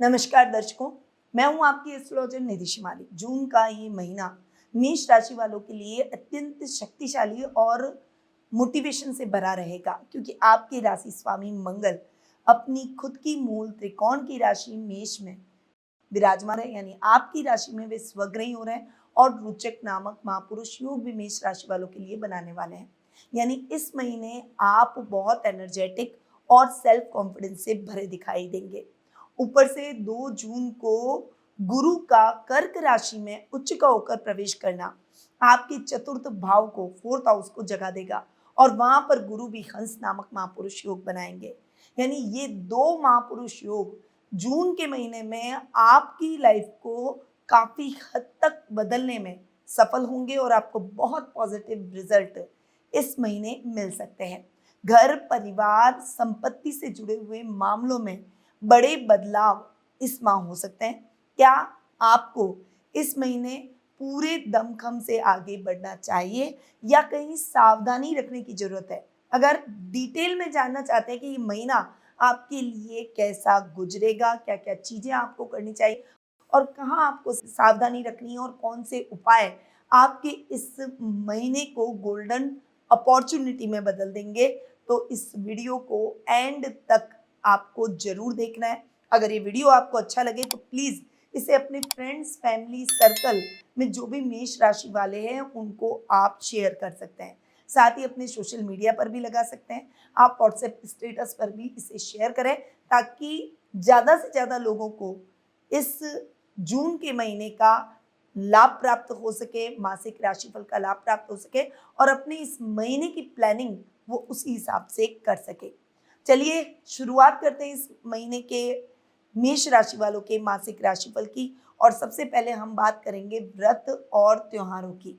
नमस्कार दर्शकों, मैं हूं आपकी एस्ट्रोलॉजर निधि शिमाली। जून का ये महीना मेष राशि वालों के लिए अत्यंत शक्तिशाली और मोटिवेशन से भरा रहेगा, क्योंकि आपके राशि स्वामी मंगल अपनी खुद की मूल त्रिकोण की राशि मेष में विराजमान है। यानी आपकी राशि में वे स्वग्रही हो रहे हैं और रुचक नामक महापुरुष योग भी मेष राशि वालों के लिए बनाने वाले हैं। यानी इस महीने आप बहुत एनर्जेटिक और सेल्फ कॉन्फिडेंस से भरे दिखाई देंगे। ऊपर से 2 जून को गुरु का कर्क राशि में उच्च का होकर प्रवेश करना आपके चतुर्थ भाव को, फोर्थ हाउस को जगा देगा और वहां पर गुरु भी हंस नामक महापुरुष योग बनाएंगे। यानी ये 2 महापुरुष योग जून के महीने में आपकी लाइफ को काफी हद तक बदलने में सफल होंगे और आपको बहुत पॉजिटिव रिजल्ट इस महीने मिल सकते हैं। घर, परिवार, संपत्ति से जुड़े हुए मामलों में बड़े बदलाव इस माह हो सकते हैं। क्या आपको इस महीने पूरे दमखम से आगे बढ़ना चाहिए या कहीं सावधानी रखने की जरूरत है? अगर डिटेल में जानना चाहते हैं कि ये महीना आपके लिए कैसा गुजरेगा, क्या क्या चीजें आपको करनी चाहिए और कहाँ आपको सावधानी रखनी है और कौन से उपाय आपके इस महीने को गोल्डन अपॉर्चुनिटी में बदल देंगे, तो इस वीडियो को एंड तक आपको जरूर देखना है। अगर ये वीडियो आपको अच्छा लगे तो प्लीज इसे अपने फ्रेंड्स, फैमिली सर्कल में जो भी मेष राशि वाले हैं उनको आप शेयर कर सकते हैं। साथ ही अपने सोशल मीडिया पर भी लगा सकते हैं। आप व्हाट्सएप स्टेटस पर भी इसे शेयर करें ताकि ज़्यादा से ज़्यादा लोगों को इस जून के महीने का लाभ प्राप्त हो सके, मासिक राशिफल का लाभ प्राप्त हो सके और अपने इस महीने की प्लानिंग वो उसी हिसाब से कर सके। चलिए शुरुआत करते हैं इस महीने के मेष राशि वालों के मासिक राशिफल की। और सबसे पहले हम बात करेंगे व्रत और त्योहारों की।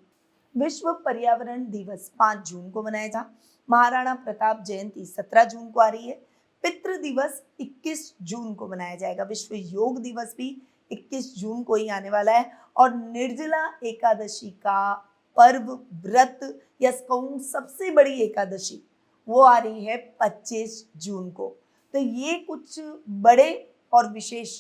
विश्व पर्यावरण दिवस 5 जून को मनाया जा। महाराणा प्रताप जयंती 17 जून को आ रही है। पितृ दिवस 21 जून को मनाया जाएगा। विश्व योग दिवस भी 21 जून को ही आने वाला है और निर्जला एकादशी का पर्व, व्रत या कहूं सबसे बड़ी एकादशी, वो आ रही है 25 जून को। तो ये कुछ बड़े और विशेष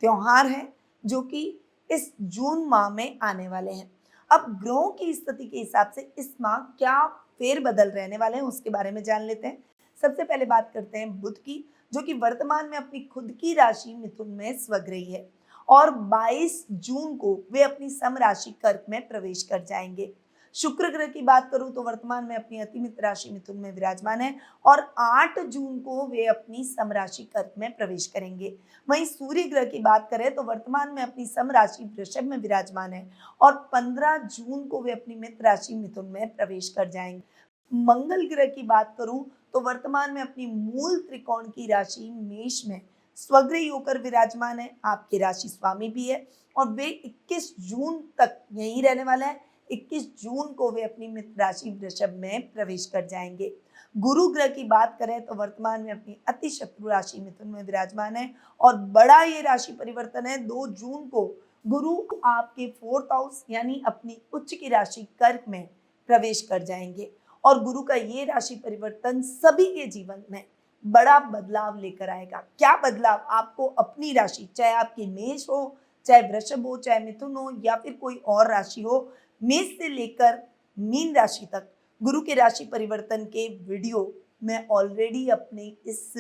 त्योहार हैं जो कि इस जून माह में आने वाले हैं। अब ग्रहों की स्थिति के हिसाब से इस माह क्या फेरबदल रहने वाले हैं उसके बारे में जान लेते हैं। सबसे पहले बात करते हैं बुध की, जो कि वर्तमान में अपनी खुद की राशि मिथुन में स्वग्रही है और 22 जून को वे अपनी सम राशि कर्क में प्रवेश कर जाएंगे। शुक्र ग्रह की बात करूं तो वर्तमान में अपनी अतिमित्र राशि मिथुन में विराजमान है और 8 जून को वे अपनी सम राशि कर्क में प्रवेश करेंगे। वहीं सूर्य ग्रह की बात करें तो वर्तमान में अपनी सम राशि वृषभ में विराजमान है और 15 जून को वे अपनी मित्र राशि मिथुन में प्रवेश कर जाएंगे। मंगल ग्रह की बात करूं तो वर्तमान में अपनी मूल त्रिकोण की राशि मेष में स्वग्रही होकर विराजमान है। आपकी राशि स्वामी भी है और वे 21 जून तक यहीं रहने वाला है। 21 जून को वे अपनी मित्र राशि वृषभ में प्रवेश कर जाएंगे। गुरु ग्रह की बात करें तो वर्तमान में अपनी अति शत्रु राशि मिथुन में विराजमान है और बड़ा ये राशि परिवर्तन है। 2 जून को गुरु आपके फोर्थ हाउस यानी अपनी उच्च की राशि कर्क में प्रवेश कर जाएंगे और गुरु का ये राशि परिवर्तन सभी के जीवन में बड़ा बदलाव लेकर आएगा। क्या बदलाव? आपको अपनी राशि, चाहे आपकी मेष हो, चाहे वृषभ हो, चाहे मिथुन हो या फिर कोई और राशि हो, मेष से लेकर मीन राशि तक गुरु के राशि परिवर्तन के वीडियो मैं ऑलरेडी अपने इस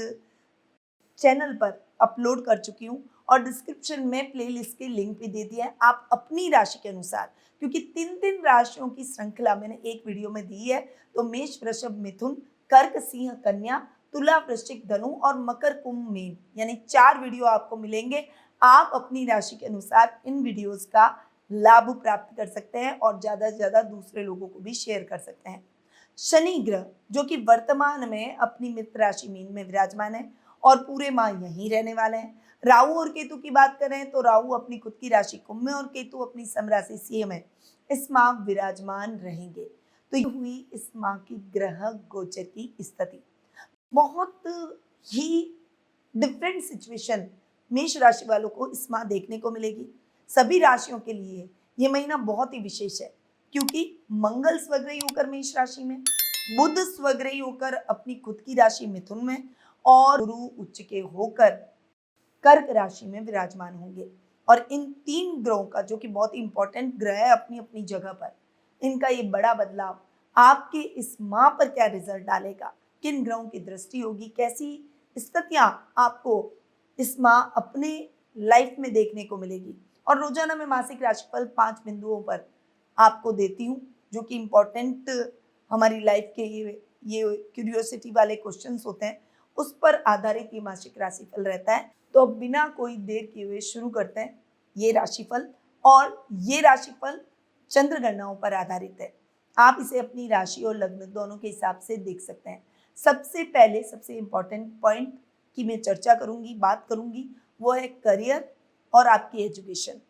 चैनल पर अपलोड कर चुकी हूँ और डिस्क्रिप्शन में प्लेलिस्ट के लिंक भी दे दिया है। आप अपनी राशि के अनुसार, क्योंकि 3 राशियों की श्रृंखला मैंने एक वीडियो में दी है, तो मेष, वृषभ, मिथुन, कर्क, सिंह, कन्या, तुला, वृश्चिक, धनु और मकर, कुंभ, मीन, यानी 4 वीडियो आपको मिलेंगे। आप अपनी राशि के अनुसार इन वीडियोस का लाभ प्राप्त कर सकते हैं और ज्यादा से ज्यादा दूसरे लोगों को भी शेयर कर सकते हैं। शनि ग्रह, जो कि वर्तमान में अपनी मित्र राशि मीन में विराजमान है और पूरे माह यहीं रहने वाले हैं। राहु और केतु की बात करें तो राहु अपनी खुद की राशि कुंभ में और केतु अपनी सम राशि सिंह में इस माह विराजमान रहेंगे। तो ये हुई इस माह की ग्रह गोचर की स्थिति। बहुत ही डिफरेंट सिचुएशन मेष राशि वालों को इस माह देखने को मिलेगी। सभी राशियों के लिए ये महीना बहुत ही विशेष है, क्योंकि मंगल स्वग्रही होकर मेष राशि में, बुध स्वग्रही होकर अपनी खुद की राशि मिथुन में और गुरु उच्च के होकर कर्क राशि में विराजमान होंगे। और इन 3 ग्रहों का, जो कि बहुत ही इंपॉर्टेंट ग्रह है अपनी अपनी जगह पर, इनका ये बड़ा बदलाव आपके इस माह पर क्या रिजल्ट डालेगा, किन ग्रहों की दृष्टि होगी, कैसी स्थितियां आपको इस माह अपने लाइफ में देखने को मिलेगी। और रोजाना मैं मासिक राशिफल 5 बिंदुओं पर आपको देती हूँ, जो कि इम्पोर्टेंट हमारी लाइफ के ये क्यूरियोसिटी वाले क्वेश्चंस होते हैं, उस पर आधारित ये मासिक राशिफल रहता है। तो अब बिना कोई देर किए हुए शुरू करते हैं ये राशिफल। और ये राशिफल चंद्र गणनाओं पर आधारित है। आप इसे अपनी राशि और लग्न दोनों के हिसाब से देख सकते हैं। सबसे पहले सबसे इम्पोर्टेंट पॉइंट की मैं चर्चा करूंगी, बात करूंगी, वो है करियर और आपकी एजुकेशन।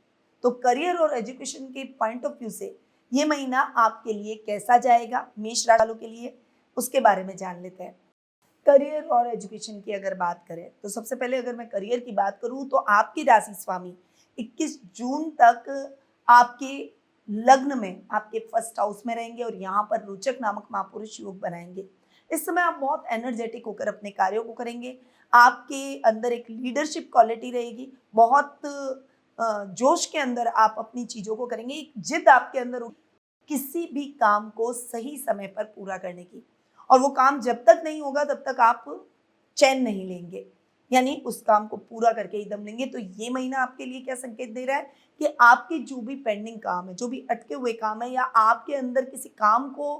तो करियर और एजुकेशन के पॉइंट ऑफ व्यू से ये महीना आपके लिए कैसा जाएगा मेष राशि वालों के लिए, उसके बारे में जान लेते हैं। करियर और एजुकेशन की अगर बात करें तो सबसे पहले अगर मैं करियर की बात करूं तो आपकी राशि स्वामी 21 जून तक आपके लग्न में, आपके फर्स्ट हाउस में रहेंगे और यहाँ पर रोचक नामक महापुरुष योग बनाएंगे। इस समय आप बहुत एनर्जेटिक होकर अपने कार्यों को करेंगे। आपके अंदर एक लीडरशिप क्वालिटी रहेगी, बहुत जोश के अंदर आप अपनी चीजों को करेंगे। एक जिद आपके अंदर होगी किसी भी काम को सही समय पर पूरा करने की, और वो काम जब तक नहीं होगा तब तक आप चैन नहीं लेंगे, यानी उस काम को पूरा करके ही दम लेंगे। तो ये महीना आपके लिए क्या संकेत दे रहा है कि आपके जो भी पेंडिंग काम है, जो भी अटके हुए काम है, या आपके अंदर किसी काम को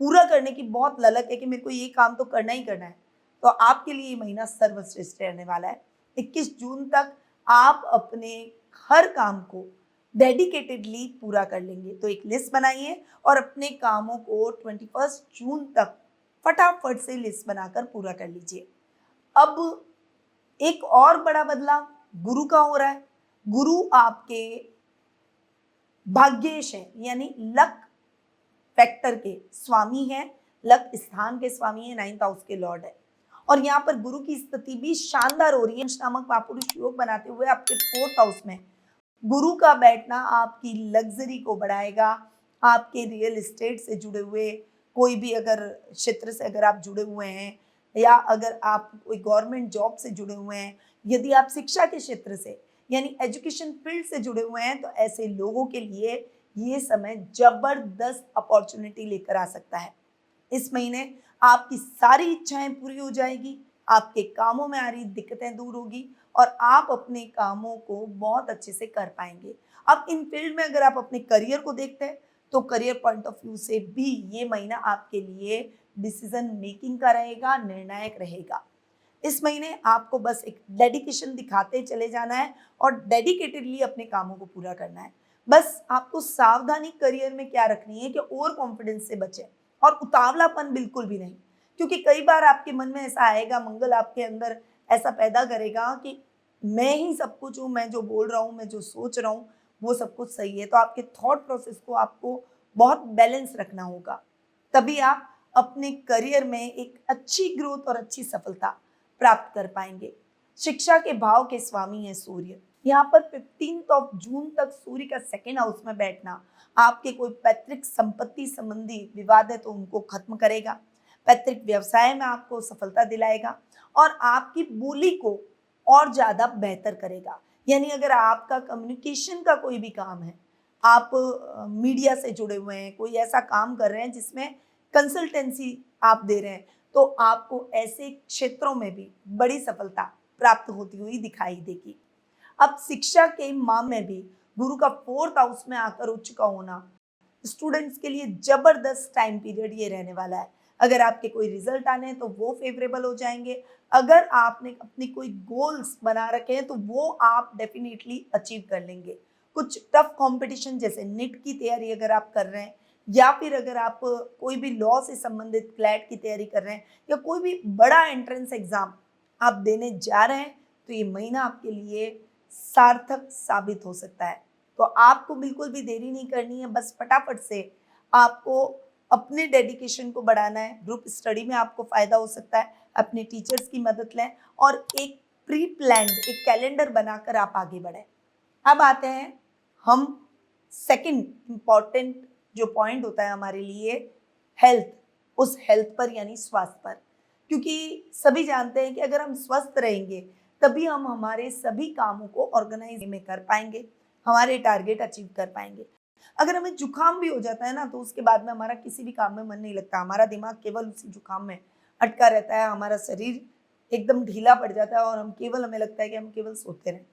पूरा करने की बहुत ललक है कि मेरे को ये काम तो करना ही करना है, तो आपके लिए ये महीना सर्वश्रेष्ठ रहने वाला है। 21 जून तक आप अपने हर काम को डेडिकेटेडली पूरा कर लेंगे। तो एक लिस्ट बनाइए और अपने कामों को 21 जून तक फटाफट से लिस्ट बनाकर पूरा कर लीजिए। अब एक और बड़ा बदलाव गुरु का हो रहा है। गुरु आपके भाग्येश है, यानी लक फैक्टर के स्वामी है, लक स्थान के स्वामी है, 9th हाउस के लॉर्ड है। और यहाँ पर गुरु की स्थिति भी शानदार हो रही है। नामक महापुरुष योग बनाते हुए आपके 4th हाउस में गुरु का बैठना आपकी लग्जरी को बढ़ाएगा। आपके रियल एस्टेट से जुड़े हुए कोई भी अगर क्षेत्र से अगर आप जुड़े हुए हैं, या अगर आप कोई गवर्नमेंट जॉब से जुड़े हुए हैं, यदि आप शिक्षा के क्षेत्र से यानी एजुकेशन फील्ड से जुड़े हुए हैं, तो ऐसे लोगों के लिए ये समय जबरदस्त अपॉर्चुनिटी लेकर आ सकता है। इस महीने आपकी सारी इच्छाएं पूरी हो जाएगी, आपके कामों में आ रही दिक्कतें दूर होगी और आप अपने कामों को बहुत अच्छे से कर पाएंगे। अब इन फील्ड में अगर आप अपने करियर को देखते हैं तो करियर पॉइंट ऑफ व्यू से भी ये महीना आपके लिए डिसीजन मेकिंग का रहेगा, निर्णायक रहेगा। इस महीने आपको बस एक डेडिकेशन दिखाते चले जाना है और डेडिकेटेडली अपने कामों को पूरा करना है। बस आपको सावधानी करियर में क्या रखनी है कि ओवर कॉन्फिडेंस से बचें और उतावलापन बिल्कुल भी नहीं, क्योंकि कई बार आपके मन में ऐसा आएगा, मंगल आपके अंदर ऐसा पैदा करेगा कि मैं ही सब कुछ हूँ, मैं जो बोल रहा हूँ, मैं जो सोच रहा हूँ वो सब कुछ सही है। तो आपके थॉट प्रोसेस को आपको बहुत बैलेंस रखना होगा, तभी आप अपने करियर में एक अच्छी ग्रोथ और अच्छी सफलता प्राप्त कर पाएंगे। शिक्षा के भाव के स्वामी है सूर्य। यहाँ पर 15 जून तक सूर्य का 2nd हाउस में बैठना आपके कोई पैतृक संपत्ति संबंधी विवाद है तो उनको खत्म करेगा, पैतृक व्यवसाय में आपको सफलता दिलाएगा और आपकी बोली को और ज्यादा बेहतर करेगा। यानी अगर आपका कम्युनिकेशन का कोई भी काम है, आप मीडिया से जुड़े हुए हैं, कोई ऐसा काम कर रहे हैं जिसमें कंसल्टेंसी आप दे रहे हैं, तो आपको ऐसे क्षेत्रों में भी बड़ी सफलता प्राप्त होती हुई दिखाई देगी। अब शिक्षा के मामले में भी गुरु का 4th हाउस में आकर उच्च का होना स्टूडेंट्स के लिए जबरदस्त टाइम पीरियड ये रहने वाला है। अगर आपके कोई रिजल्ट आने हैं तो वो फेवरेबल हो जाएंगे। अगर आपने अपनी कोई गोल्स बना रखे हैं तो वो आप डेफिनेटली अचीव कर लेंगे। कुछ टफ कंपटीशन जैसे नीट की तैयारी अगर आप कर रहे हैं, या फिर अगर आप कोई भी लॉ से संबंधित क्लैट की तैयारी कर रहे हैं, या कोई भी बड़ा एंट्रेंस एग्जाम आप देने जा रहे हैं, तो ये महीना आपके लिए सार्थक साबित हो सकता है। तो आपको बिल्कुल भी देरी नहीं करनी है, बस फटाफट से आपको अपने डेडिकेशन को बढ़ाना है। ग्रुप स्टडी में आपको फायदा हो सकता है, अपने टीचर्स की मदद लें और एक प्री प्लान्ड एक कैलेंडर बनाकर आप आगे बढ़ें। अब आते हैं हम सेकंड इम्पॉर्टेंट जो पॉइंट होता है हमारे लिए हेल्थ, उस हेल्थ पर यानी स्वास्थ्य पर, क्योंकि सभी जानते हैं कि अगर हम स्वस्थ रहेंगे तभी हम हमारे सभी कामों को ऑर्गेनाइज में कर पाएंगे, हमारे टारगेट अचीव कर पाएंगे। अगर हमें जुकाम भी हो जाता है ना, तो उसके बाद में हमारा किसी भी काम में मन नहीं लगता, हमारा दिमाग केवल उसी जुकाम में अटका रहता है, हमारा शरीर एकदम ढीला पड़ जाता है और हमें लगता है कि हम केवल सोते रहें।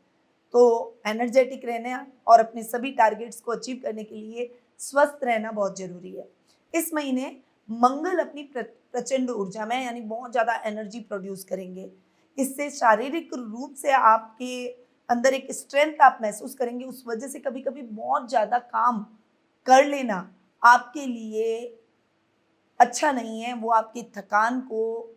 तो एनर्जेटिक रहने और अपने सभी टारगेट्स को अचीव करने के लिए स्वस्थ रहना बहुत जरूरी है। इस महीने मंगल अपनी प्रचंड ऊर्जा में यानी बहुत ज़्यादा एनर्जी प्रोड्यूस करेंगे। इससे शारीरिक रूप से आपके अंदर एक स्ट्रेंथ आप महसूस करेंगे। उस वजह से कभी कभी बहुत ज़्यादा काम कर लेना आपके लिए अच्छा नहीं है, वो आपकी थकान को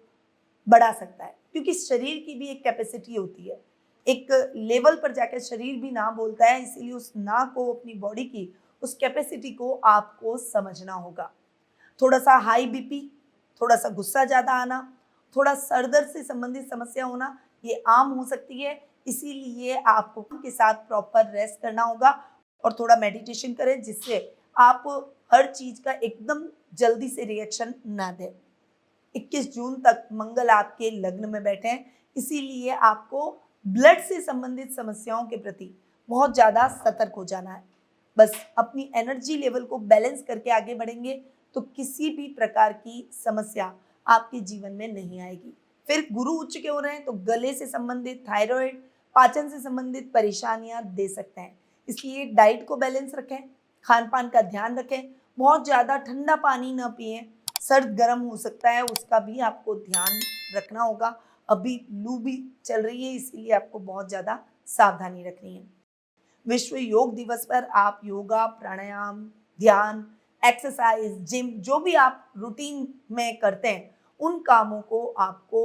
बढ़ा सकता है, क्योंकि शरीर की भी एक कैपेसिटी होती है। एक लेवल पर जाकर शरीर भी ना बोलता है, इसीलिए उस ना को, अपनी बॉडी की उस कैपेसिटी को आपको समझना होगा। थोड़ा सा हाई बीपी, थोड़ा सा गुस्सा ज़्यादा आना, थोड़ा सर दर्द से संबंधित समस्या होना, ये आम हो सकती है। इसीलिए आपको के साथ प्रॉपर रेस्ट करना होगा और थोड़ा मेडिटेशन करें, जिससे आप हर चीज़ का एकदम जल्दी से रिएक्शन ना दें। 21 जून तक मंगल आपके लग्न में बैठे हैं, इसीलिए आपको ब्लड से संबंधित समस्याओं के प्रति बहुत ज़्यादा सतर्क हो जाना है। बस अपनी एनर्जी लेवल को बैलेंस करके आगे बढ़ेंगे तो किसी भी प्रकार की समस्या आपके जीवन में नहीं आएगी। फिर गुरु उच्च के हो रहे हैं तो गले से संबंधित, थायराइड, पाचन से संबंधित परेशानियां दे सकते हैं। इसलिए डाइट को बैलेंस रखें, खान पान का ध्यान रखें, बहुत ज़्यादा ठंडा पानी न पिएं, सर्द गर्म हो सकता है उसका भी आपको ध्यान रखना होगा। अभी लू भी चल रही है, इसीलिए आपको बहुत ज़्यादा सावधानी रखनी है। विश्व योग दिवस पर आप योगा, प्राणायाम, ध्यान, एक्सरसाइज, जिम, जो भी आप रूटीन में करते हैं, उन कामों को आपको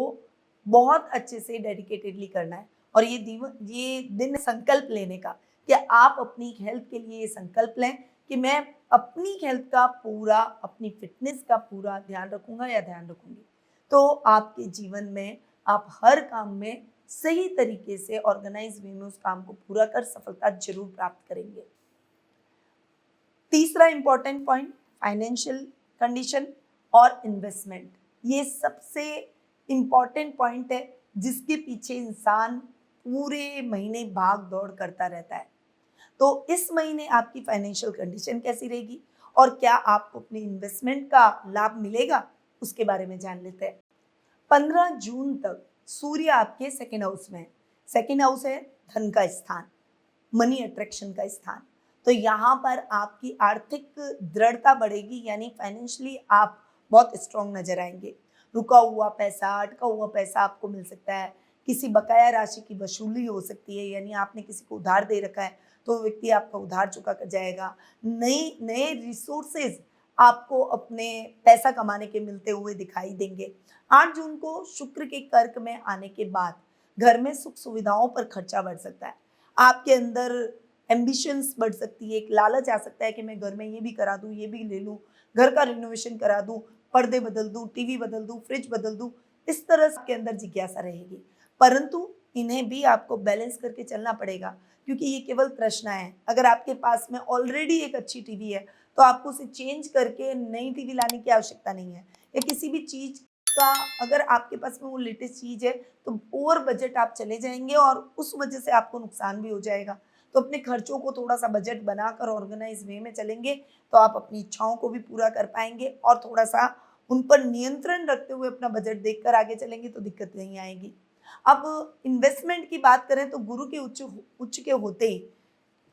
बहुत अच्छे से डेडिकेटेडली करना है। और ये दिन संकल्प लेने का, कि आप अपनी हेल्थ के लिए ये संकल्प लें कि मैं अपनी हेल्थ का पूरा, अपनी फिटनेस का पूरा ध्यान रखूंगा या ध्यान रखूंगी। तो आपके जीवन में आप हर काम में सही तरीके से ऑर्गेनाइज वे में उस काम को पूरा कर सफलता जरूर प्राप्त करेंगे। तीसरा इंपॉर्टेंट पॉइंट, फाइनेंशियल कंडीशन और इन्वेस्टमेंट। ये सबसे इंपॉर्टेंट पॉइंट है जिसके पीछे इंसान पूरे महीने भाग दौड़ करता रहता है। तो इस महीने आपकी फाइनेंशियल कंडीशन कैसी रहेगी और क्या आपको अपने इन्वेस्टमेंट का लाभ मिलेगा, उसके बारे में जान लेते हैं। 15 जून तक सूर्य आपके सेकेंड हाउस में है। सेकेंड हाउस है धन का स्थान, मनी अट्रैक्शन का स्थान। तो यहाँ पर आपकी आर्थिक दृढ़ता बढ़ेगी, यानी फाइनेंशियली आप बहुत स्ट्रांग नजर आएंगे। रुका हुआ पैसा, अटका हुआ पैसा आपको मिल सकता है। किसी बकाया राशि की वसूली हो सकती है, यानी आपने किसी को उधार दे रखा है तो वो व्यक्ति आपका उधार चुका कर जाएगा। नए रिसोर्सेज आपको अपने पैसा कमाने के मिलते हुए दिखाई देंगे। 8 जून को शुक्र के कर्क में आने के बाद घर में सुख सुविधाओं पर खर्चा बढ़ सकता है। आपके अंदर एम्बिशंस बढ़ सकती है, एक लालच आ सकता है कि मैं घर में ये भी करा दूं, ये भी ले लूं, घर का रिनोवेशन करा दूं, पर्दे बदल दूं, टीवी बदल दूं, फ्रिज बदल दूं। इस तरह के अंदर जिज्ञासा रहेगी, परंतु इन्हें भी आपको बैलेंस करके चलना पड़ेगा, क्योंकि ये केवल तृष्णा है। अगर आपके पास में ऑलरेडी एक अच्छी टीवी है तो आपको उसे चेंज करके नई टीवी लाने की आवश्यकता नहीं है। या किसी भी चीज का, अगर आपके पास में वो लेटेस्ट चीज है तो ओवर बजट आप चले जाएंगे और उस वजह से आपको नुकसान भी हो जाएगा। तो अपने खर्चों को थोड़ा सा बजट बनाकर ऑर्गेनाइज वे में चलेंगे तो आप अपनी इच्छाओं को भी पूरा कर पाएंगे, और थोड़ा सा उन पर नियंत्रण रखते हुए अपना बजट देखकर आगे चलेंगे तो दिक्कत नहीं आएगी। अब इन्वेस्टमेंट की बात करें तो गुरु के उच्च के होते ही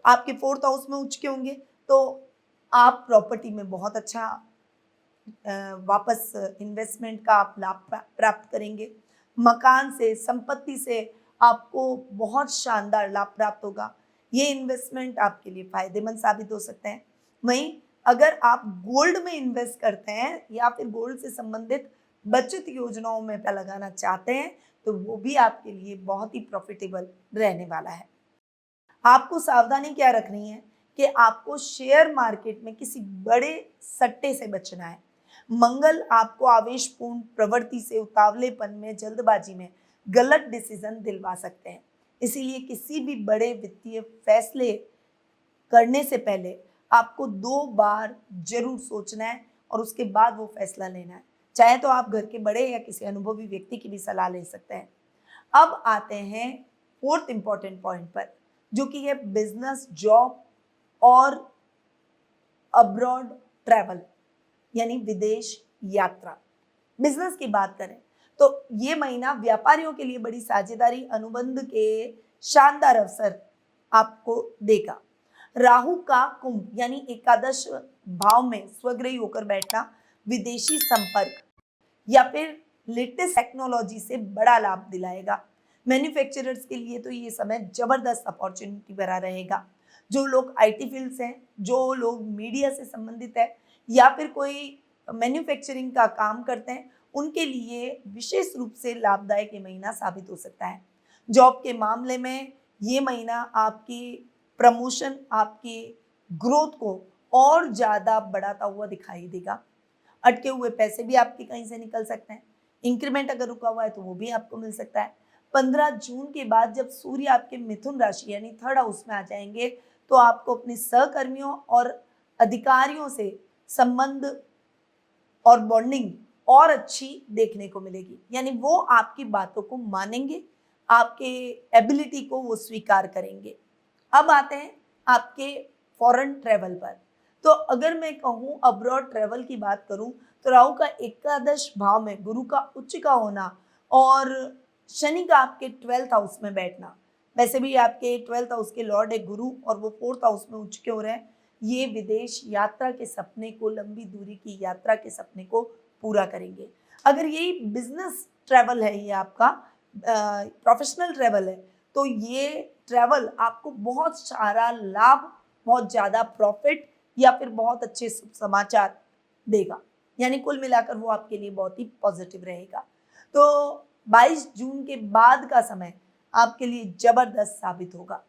आपके 4th हाउस में उच्च के होंगे, तो आप प्रॉपर्टी में बहुत अच्छा वापस इन्वेस्टमेंट का आप लाभ प्राप्त करेंगे। मकान से, संपत्ति से आपको बहुत शानदार लाभ प्राप्त होगा। ये इन्वेस्टमेंट आपके लिए फायदेमंद साबित हो सकते हैं। वहीं अगर आप गोल्ड में इन्वेस्ट करते हैं या फिर गोल्ड से संबंधित बचत योजनाओं में पैसा लगाना चाहते हैं तो वो भी आपके लिए बहुत ही प्रॉफिटेबल रहने वाला है। आपको सावधानी क्या रखनी है कि आपको शेयर मार्केट में किसी बड़े सट्टे से बचना है। मंगल आपको आवेशपूर्ण प्रवृत्ति से, उतावलेपन में, जल्दबाजी में गलत डिसीजन दिलवा सकते हैं। इसीलिए किसी भी बड़े वित्तीय फैसले करने से पहले आपको 2 बार जरूर सोचना है और उसके बाद वो फैसला लेना है। चाहे तो आप घर के बड़े या किसी अनुभवी व्यक्ति की भी सलाह ले सकते हैं। अब आते हैं फोर्थ इंपॉर्टेंट पॉइंट पर, जो कि है बिजनेस, जॉब और अब्रॉड ट्रैवल, यानी विदेश यात्रा। बिजनेस की बात करें तो ये महीना व्यापारियों के लिए बड़ी साझेदारी, अनुबंध के शानदार अवसर आपको देगा। राहु का कुंभ यानी एकादश भाव में स्वग्रही होकर बैठना विदेशी संपर्क या फिर लेटेस्ट टेक्नोलॉजी से बड़ा लाभ दिलाएगा। मैन्युफैक्चरर्स के लिए तो ये समय जबरदस्त अपॉर्चुनिटी भरा रहेगा। जो लोग आईटी फील्ड से हैं, जो लोग मीडिया से संबंधित है या फिर कोई मैन्युफैक्चरिंग का काम करते हैं, उनके लिए विशेष रूप से लाभदायक ये महीना साबित हो सकता है। जॉब के मामले में ये महीना आपकी प्रमोशन, आपकी ग्रोथ को और ज़्यादा बढ़ाता हुआ दिखाई देगा। अटके हुए पैसे भी आपके कहीं से निकल सकते हैं। इंक्रीमेंट अगर रुका हुआ है तो वो भी आपको मिल सकता है। 15 जून के बाद जब सूर्य आपके मिथुन राशि यानी थर्ड हाउस में आ जाएंगे तो आपको अपने सहकर्मियों और अधिकारियों से संबंध और बॉन्डिंग और अच्छी देखने को मिलेगी, यानी वो आपकी बातों को मानेंगे, आपके एबिलिटी को वो स्वीकार करेंगे। अब आते हैं आपके फॉरेन ट्रेवल पर। तो अगर मैं कहूँ अब्रॉड ट्रेवल की बात करूँ तो राहु का एकादश भाव में गुरु का उच्च का होना और शनि का आपके 12th हाउस में बैठना, वैसे भी आपके 12th हाउस के लॉर्ड है गुरु और वो 4th हाउस में उच्च के हो रहे हैं, ये विदेश यात्रा के सपने को, लंबी दूरी की यात्रा के सपने को पूरा करेंगे। अगर यही बिजनेस ट्रैवल है, ये आपका प्रोफेशनल ट्रैवल है, तो ये ट्रैवल आपको बहुत सारा लाभ, बहुत ज़्यादा प्रॉफिट या फिर बहुत अच्छे समाचार देगा, यानी कुल मिलाकर वो आपके लिए बहुत ही पॉजिटिव रहेगा। तो 22 जून के बाद का समय आपके लिए जबरदस्त साबित होगा।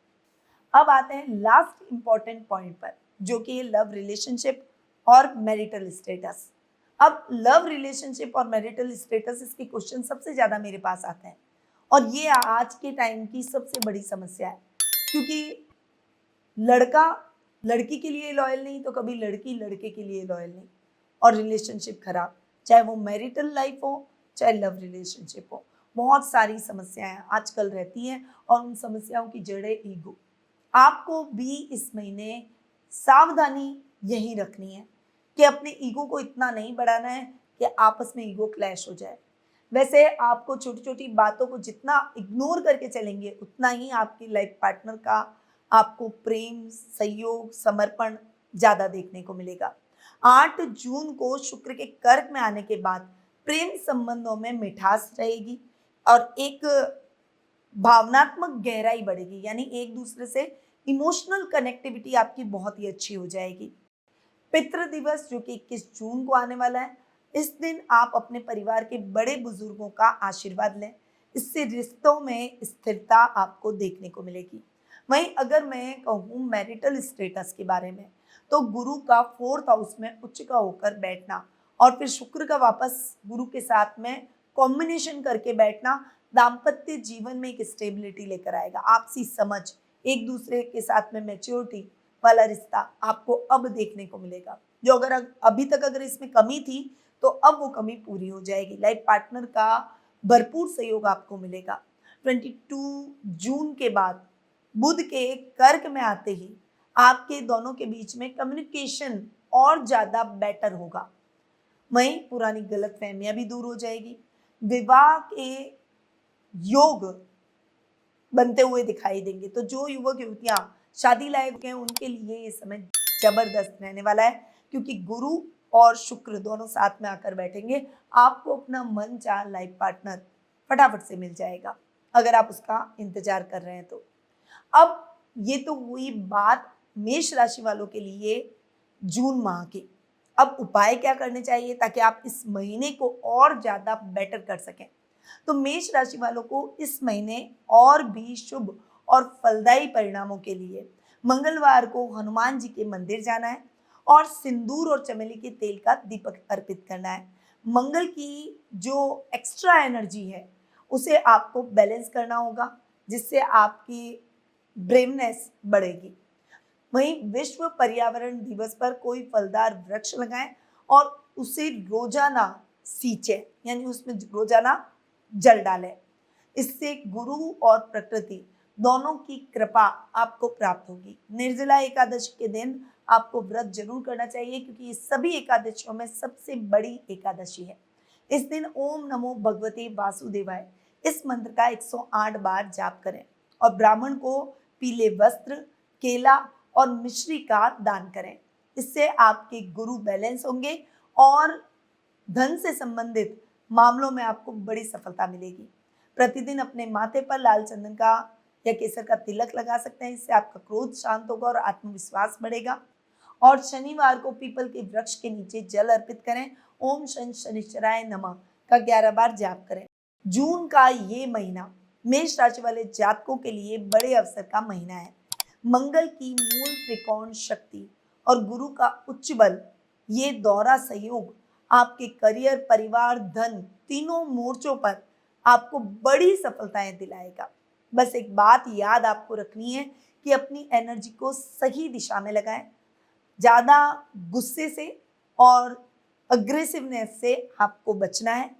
अब आते हैं लास्ट इंपॉर्टेंट पॉइंट पर, जो कि लव रिलेशनशिप और मैरिटल स्टेटस। अब लव रिलेशनशिप और मैरिटल स्टेटस, इसके क्वेश्चन सबसे ज़्यादा मेरे पास आते हैं और ये आज के टाइम की सबसे बड़ी समस्या है, क्योंकि लड़का लड़की के लिए लॉयल नहीं तो कभी लड़की लड़के के लिए लॉयल नहीं, और रिलेशनशिप खराब, चाहे वो मैरिटल लाइफ हो चाहे लव रिलेशनशिप हो। बहुत सारी समस्याएं आजकल रहती हैं और उन समस्याओं की जड़ है ईगो। आपको भी इस महीने सावधानी यही रखनी है कि अपने ईगो को इतना नहीं बढ़ाना है कि आपस में ईगो क्लैश हो जाए। वैसे आपको छोटी छोटी बातों को जितना इग्नोर करके चलेंगे उतना ही आपकी लाइफ पार्टनर का आपको प्रेम, सहयोग, समर्पण ज़्यादा देखने को मिलेगा। 8 जून को शुक्र के कर्क में आने के बाद प्रेम संबंधों में मिठास रहेगी और एक भावनात्मक गहराई बढ़ेगी, यानी एक दूसरे से इमोशनल कनेक्टिविटी आपकी बहुत ही अच्छी हो जाएगी। पितृ दिवस जो कि 21 जून को आने वाला है, इस दिन आप अपने परिवार के बड़े बुजुर्गों का आशीर्वाद लें, इससे रिश्तों में स्थिरता आपको देखने को मिलेगी। वहीं अगर मैं कहूँ मैरिटल स्टेटस के बारे में, तो गुरु का 4th हाउस में उच्च का होकर बैठना और फिर शुक्र का वापस गुरु के साथ में कॉम्बिनेशन करके बैठना दाम्पत्य जीवन में एक स्टेबिलिटी लेकर आएगा। आपसी समझ, एक दूसरे के साथ में मैच्योरिटी वाला रिश्ता आपको अब देखने को मिलेगा, जो अगर अभी तक अगर इसमें कमी थी तो अब वो कमी पूरी हो जाएगी। लाइफ पार्टनर का भरपूर सहयोग आपको मिलेगा। 22 जून के बाद बुध के कर्क में आते ही आपके दोनों के बीच में कम्युनिकेशन और ज़्यादा बेटर होगा। वहीं पुरानी गलतफहमियां भी दूर हो जाएगी। विवाह के योग बनते हुए दिखाई देंगे, तो जो युवक युवतियां शादी लायक हैं उनके लिए ये समय जबरदस्त रहने वाला है, क्योंकि गुरु और शुक्र दोनों साथ में आकर बैठेंगे। आपको अपना मन चाह लाइफ पार्टनर फटाफट से मिल जाएगा अगर आप उसका इंतजार कर रहे हैं तो। अब ये तो हुई बात मेष राशि वालों के लिए जून माह की। अब उपाय क्या करने चाहिए ताकि आप इस महीने को और ज़्यादा बेटर कर सकें? तो मेष राशि वालों को इस महीने और भी शुभ और फलदायी परिणामों के लिए मंगलवार को हनुमान जी के मंदिर जाना है और सिंदूर और चमेली के तेल का दीपक अर्पित करना है। मंगल की जो एक्स्ट्रा एनर्जी है उसे आपको बैलेंस करना होगा, जिससे आपकी ब्रेवनेस बढ़ेगी। वहीं विश्व पर्यावरण दिवस पर कोई फलदार वृक्ष लगाएं और उसे रोजाना सींचें, यानी उसमें रोजाना जल डालें। इससे गुरु और प्रकृति दोनों की कृपा आपको प्राप्त होगी। निर्जला एकादशी के दिन आपको व्रत जरूर करना चाहिए, क्योंकि ये सभी एकादशियों में सबसे बड़ी एकादशी है। इस दिन ओम नमो भगवते वासुदेवाय इस मंत्र का 108 बार जाप करें और ब्राह्मण को पीले वस्त्र, केला और मिश्री का दान करें। इससे आपके गुरु बैलेंस होंगे और धन से संबंधित मामलों में आपको बड़ी सफलता मिलेगी। प्रतिदिन अपने माथे पर लाल चंदन का या केसर का तिलक लगा सकते हैं। इससे आपका क्रोध शांत होगा और आत्मविश्वास बढ़ेगा। और शनिवार को पीपल के वृक्ष के नीचे जल अर्पित करें। ओम शनिश्चराय नमः का 11 बार जाप करें। जून का ये महीना मेष राशि वाले जातकों के लिए बड़े अवसर का महीना है। मंगल की मूल त्रिकोण शक्ति और गुरु का उच्च बल, ये दोहरा सहयोग आपके करियर, परिवार, धन तीनों मोर्चों पर आपको बड़ी सफलताएं दिलाएगा। बस एक बात याद आपको रखनी है कि अपनी एनर्जी को सही दिशा में लगाएं। ज़्यादा गुस्से से और अग्रेसिवनेस से आपको बचना है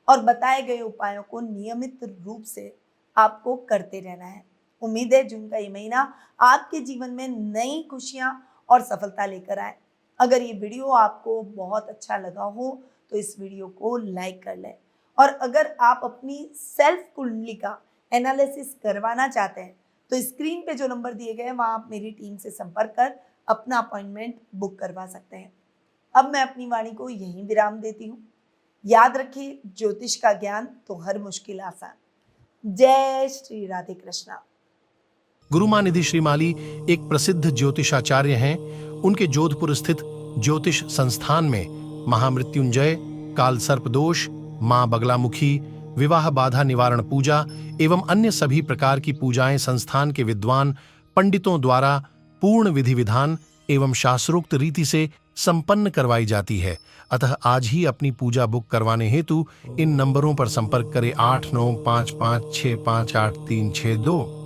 और बताए गए उपायों को नियमित रूप से आपको करते रहना है। उम्मीद है जून का ये महीना आपके जीवन में नई खुशियां और सफलता लेकर आए। अगर ये वीडियो आपको बहुत अच्छा लगा हो तो इस वीडियो को लाइक कर लें, और अगर आप अपनी सेल्फ कुंडली का एनालिसिस करवाना चाहते हैं तो स्क्रीन पे जो नंबर दिए गए हैं वहाँ आप मेरी टीम से संपर्क कर अपना अपॉइंटमेंट बुक करवा सकते हैं। अब मैं अपनी वाणी को यहीं विराम देती हूँ। याद रखिए, ज्योतिष का ज्ञान तो हर मुश्किल आसान। जय श्री राधे कृष्णा। गुरुमानिधि श्रीमाली एक प्रसिद्ध ज्योतिषाचार्य हैं। उनके जोधपुर स्थित ज्योतिष संस्थान में महामृत्युंजय, काल सर्प दोष, मां बगलामुखी, विवाह बाधा निवारण पूजा एवं अन्य सभी प्रकार की पूजाएं संस्थान के विद्वान पंडितों द्वारा पूर्ण विधि विधान एवं शास्त्रोक्त रीति से संपन्न करवाई जाती है। अतः आज ही अपनी पूजा बुक करवाने हेतु इन नंबरों पर संपर्क करें 8955658362।